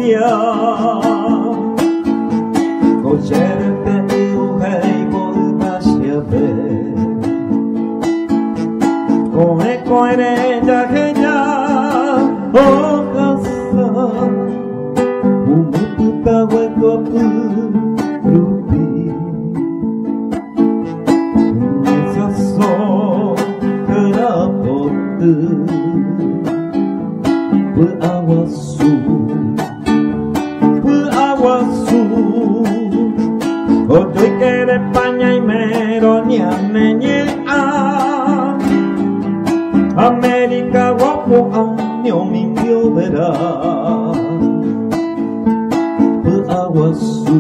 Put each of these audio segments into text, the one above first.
dia Kocherete uhei volkasiabe Koe koere jakeja okasa Umututa wekopu rupi Nesaso kerapotu Beawasu Otoy kere pañay mero nianeñe América guapo año mimbio verá Beawasu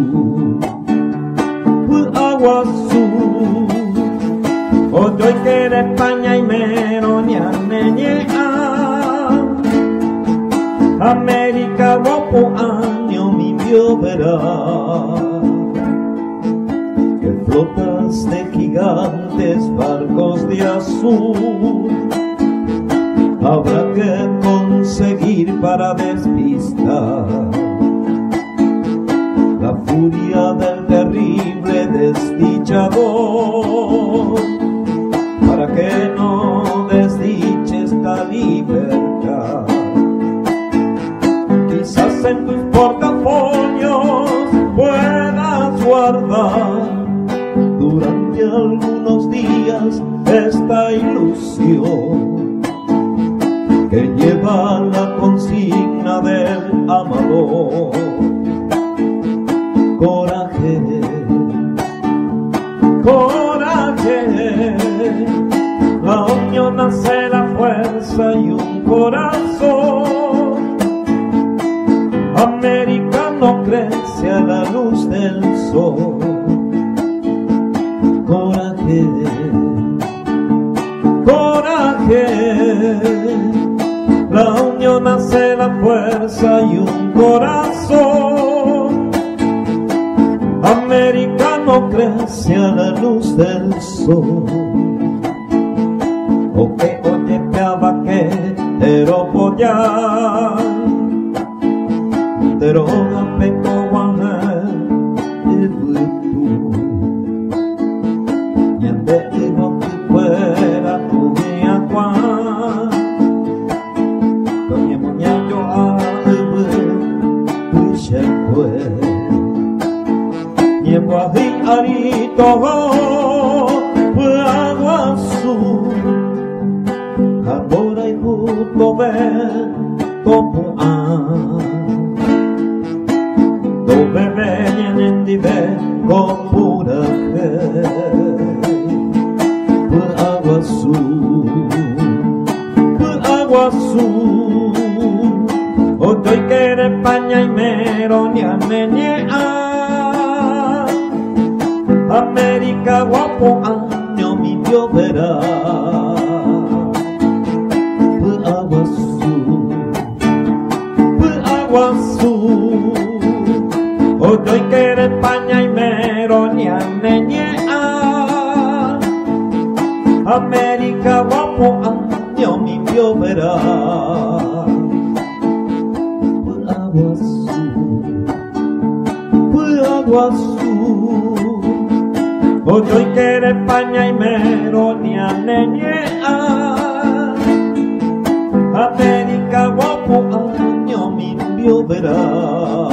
Otoy kere pañay mero nianeñe América guapo año mimbio verá Que flotas de gigantes barcos de azul Habrá que conseguir para despistar La furia del terrible desdichador Para que no desdiche esta libertad Quizás en tus portafolios puedas guardar durante algunos días esta ilusión que lleva la consigna del amador. Coraje, coraje, la unión hace la fuerza y un corazón. América no crece a la luz del sol. Coraje, coraje, la unión hace la fuerza y un corazón. América no crece a la luz del sol. Oke oye piabake teropoya Teroga peko wana ibutu Nyande ibo kipuera kuhia kwa Konye munyayo a ibu Kushekwe Nyembo ahi arito ho Puaguasu Kabora ihuto ve Topu Dove niente ve compura che per agua su Otoy kere pañay mero nianeñe América guapo año mi verá per agua su Otoy kere pañay mero nianeñe América guapo año mi verá Agua su Otoy kere pañay mero nianeñe América guapo año mi verá